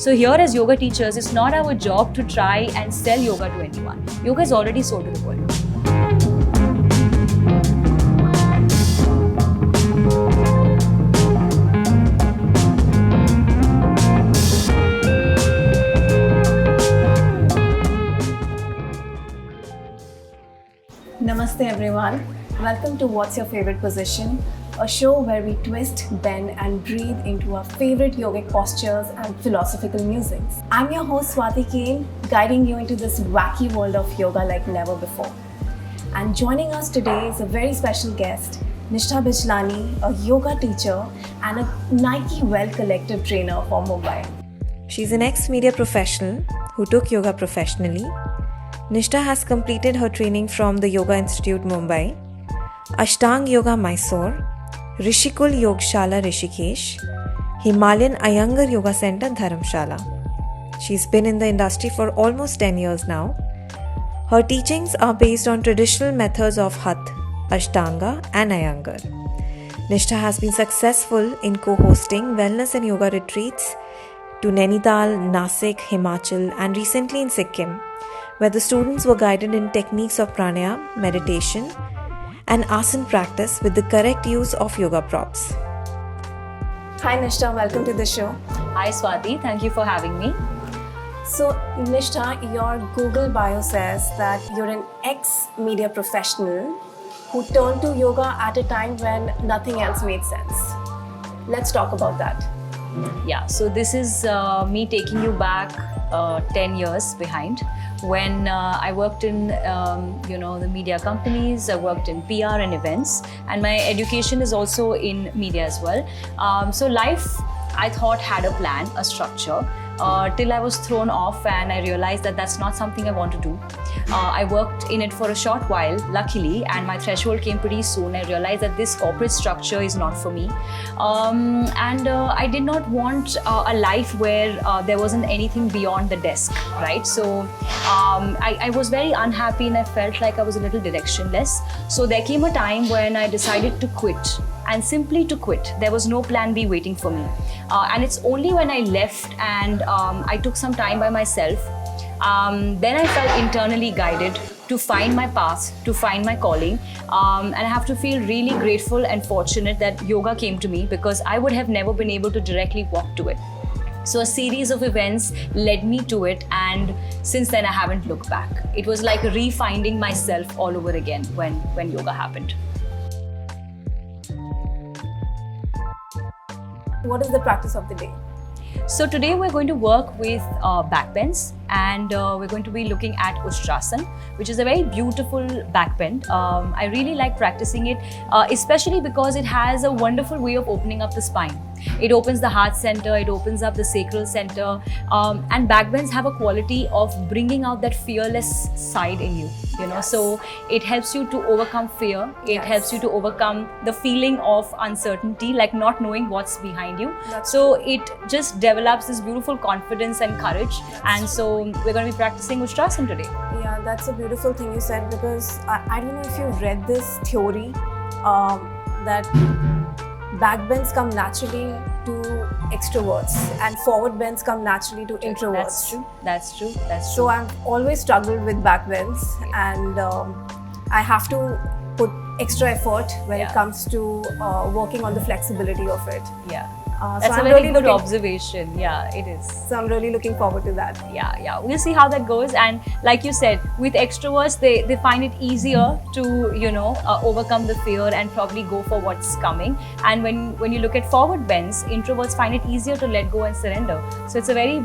So here as yoga teachers, it's not our job to try and sell yoga to anyone. Yoga is already sold to the world. Namaste everyone. Welcome to What's Your Favorite Position, a show where we twist, bend and breathe into our favorite yogic postures and philosophical musings. I'm your host Swati Kane, guiding you into this wacky world of yoga like never before. And joining us today is a very special guest, Nishtha Bijlani, a yoga teacher and a Nike Well Collective trainer for Mumbai. She's an ex-media professional who took yoga professionally. Nishtha has completed her training from the Yoga Institute Mumbai, Ashtang Yoga Mysore, Rishikul Yogshala Rishikesh, Himalayan Iyengar Yoga Center Dharamshala. She's been in the industry for almost 10 years now. Her teachings are based on traditional methods of Hatha, Ashtanga and Iyengar. Nishtha has been successful in co-hosting wellness and yoga retreats to Nainital, Nasik, Himachal and recently in Sikkim, where the students were guided in techniques of pranayama, meditation, and asana practice with the correct use of yoga props. Hi Nishtha, welcome to the show. Hi Swati, thank you for having me. So Nishtha, your Google bio says that you're an ex-media professional who turned to yoga at a time when nothing else made sense. Let's talk about that. Yeah, so this is me taking you back 10 years behind when I worked in the media companies. I worked in PR and events, and my education is also in media as well. So life, I thought, had a plan, a structure, till I was thrown off and I realized that that's not something I want to do. I worked in it for a short while, luckily, and my threshold came pretty soon. I realized that this corporate structure is not for me. I did not want a life where there wasn't anything beyond the desk, right? So I was very unhappy and I felt like I was a little directionless. So there came a time when I decided to quit. And simply to quit. There was no plan B waiting for me. And it's only when I left and I took some time by myself, then I felt internally guided to find my path, to find my calling. And I have to feel really grateful and fortunate that yoga came to me, because I would have never been able to directly walk to it. So a series of events led me to it, and since then I haven't looked back. It was like refinding myself all over again when yoga happened. What is the practice of the day? So today we're going to work with back bends, and we're going to be looking at Ustrasana, which is a very beautiful back bend. I really like practicing it, especially because it has a wonderful way of opening up the spine. It opens the heart center, it opens up the sacral center, and back bends have a quality of bringing out that fearless side in you. Yes. So it helps you to overcome fear. It Yes. helps you to overcome the feeling of uncertainty, like not knowing what's behind you. That's So it just develops this beautiful confidence and courage. And so we're going to be practicing Ustrasana today. Yeah, that's a beautiful thing you said, because I don't know if you read this theory that back bends come naturally to extroverts and forward bends come naturally to introverts. That's true. That's true. That's So true. I've always struggled with back bends, and I have to put extra effort when it Yeah. comes to working on the flexibility of it. Yeah. So That's a I'm very really good looking- observation. Yeah, it is. So I'm really looking forward to that. Yeah. We'll see how that goes. And like you said, with extroverts, they find it easier to, overcome the fear and probably go for what's coming. And when you look at forward bends, introverts find it easier to let go and surrender. So it's a very,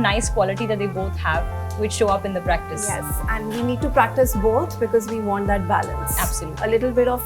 nice quality that they both have, which show up in the practice. Yes, and we need to practice both because we want that balance. Absolutely. A little bit of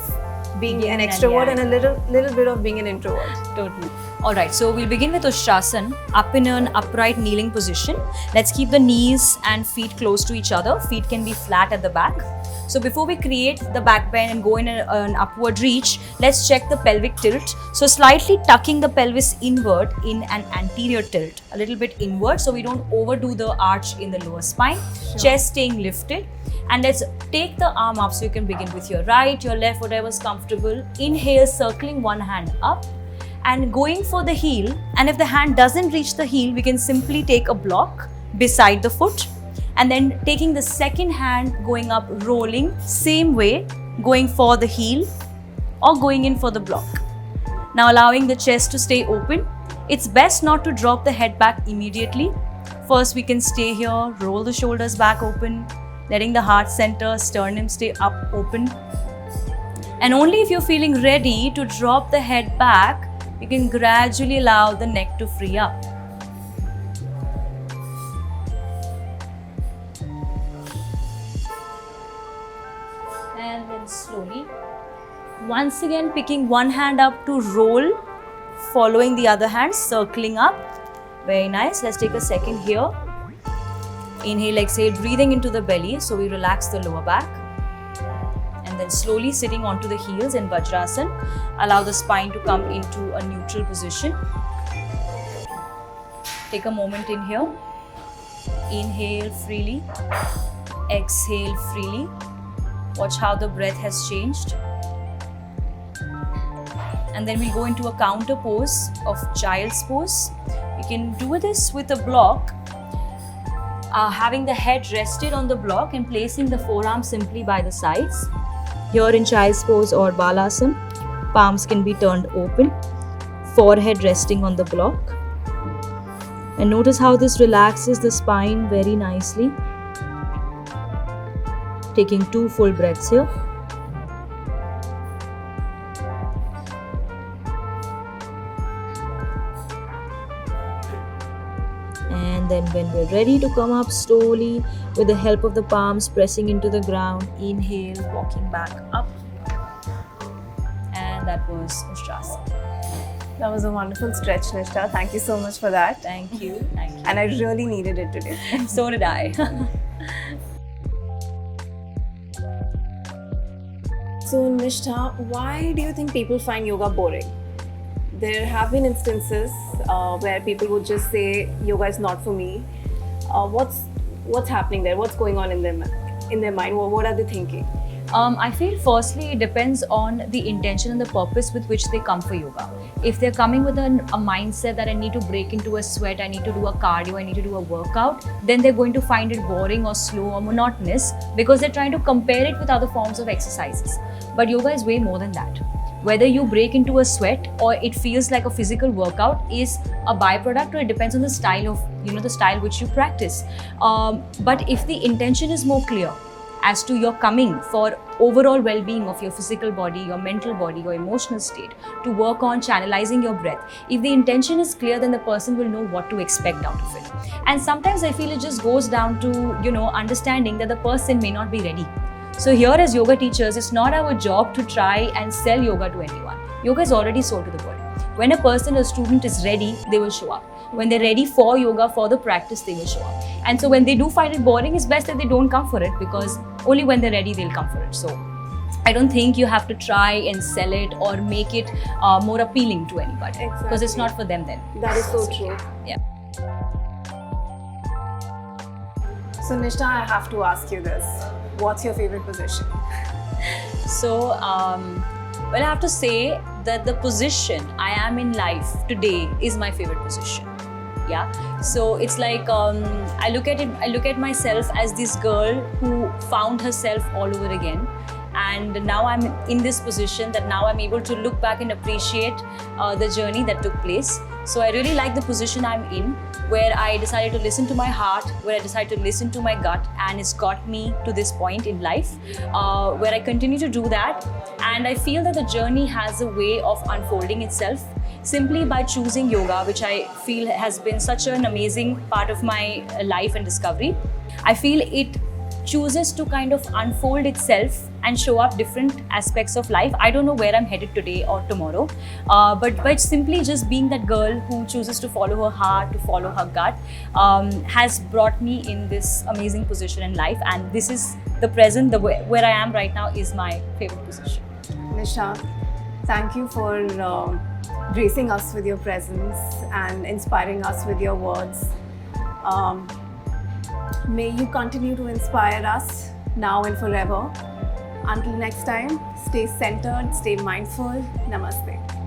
being Yin an and extrovert yang. and a little bit of being an introvert. Totally. All right, so we'll begin with Ustrasana, up in an upright kneeling position. Let's keep the knees and feet close to each other. Feet can be flat at the back. So before we create the back bend and go in an upward reach, let's check the pelvic tilt. So slightly tucking the pelvis inward in an anterior tilt, a little bit inward so we don't overdo the arch in the lower spine. Sure. Chest staying lifted. And let's take the arm up, so you can begin with your right, your left, whatever's comfortable. Inhale, circling one hand up. and going for the heel. And if the hand doesn't reach the heel, we can simply take a block beside the foot, and then taking the second hand, going up, rolling, same way, going for the heel or going in for the block. Now allowing the chest to stay open. It's best not to drop the head back immediately. First we can stay here, roll the shoulders back open, letting the heart center, sternum stay up open. And only if you're feeling ready to drop the head back, you can gradually allow the neck to free up. And then slowly, once again picking one hand up to roll, following the other hand, circling up. Very nice. Let's take a second here. Inhale, exhale, breathing into the belly, so we relax the lower back. And then slowly sitting onto the heels in Vajrasana. Allow the spine to come into a neutral position. Take a moment in here. Inhale freely. Exhale freely. Watch how the breath has changed. And then we'll go into a counter pose of child's pose. You can do this with a block, having the head rested on the block and placing the forearms simply by the sides. Here in child's pose or balasana, palms can be turned open, forehead resting on the block. And notice how this relaxes the spine very nicely. Taking 2 full breaths here. And then when we're ready to come up slowly with the help of the palms pressing into the ground, inhale, walking back up. And that was Ustrasana. That was a wonderful stretch, Nishtha. Thank you so much for that. Thank you. Thank you. And I really needed it today. So did I. So, Nishtha, why do you think people find yoga boring? There have been instances where people would just say yoga is not for me. What's happening there? What's going on in their mind? What are they thinking? I feel firstly it depends on the intention and the purpose with which they come for yoga. If they're coming with a mindset that I need to break into a sweat, I need to do a cardio, I need to do a workout, then they're going to find it boring or slow or monotonous because they're trying to compare it with other forms of exercises. But yoga is way more than that. Whether you break into a sweat or it feels like a physical workout is a byproduct, or it depends on the style of, the style which you practice. But if the intention is more clear as to your coming for overall well-being of your physical body, your mental body, your emotional state, to work on channelizing your breath, if the intention is clear, then the person will know what to expect out of it. And sometimes I feel it just goes down to, understanding that the person may not be ready. So here as yoga teachers, it's not our job to try and sell yoga to anyone. Yoga is already sold to the world. When a student is ready, they will show up. When they're ready for yoga, for the practice, they will show up. And so when they do find it boring, it's best that they don't come for it, because only when they're ready, they'll come for it. So I don't think you have to try and sell it or make it more appealing to anybody. Exactly. Because it's not for them then. That is so true. Yeah. So Nishtha, I have to ask you this. What's your favorite position? So, well, I have to say that the position I am in life today is my favorite position. Yeah. So it's like I look at myself as this girl who found herself all over again. And now I'm in this position that now I'm able to look back and appreciate the journey that took place. So I really like the position I'm in, where I decided to listen to my heart, where I decided to listen to my gut, and it's got me to this point in life, where I continue to do that. And I feel that the journey has a way of unfolding itself simply by choosing yoga, which I feel has been such an amazing part of my life and discovery. I feel it chooses to kind of unfold itself and show up different aspects of life. I don't know where I'm headed today or tomorrow, but simply just being that girl who chooses to follow her heart, to follow her gut, has brought me in this amazing position in life. And this is the present, where I am right now is my favorite position. Nishtha, thank you for gracing us with your presence and inspiring us with your words. May you continue to inspire us now and forever. Until next time, stay centered, stay mindful. Namaste.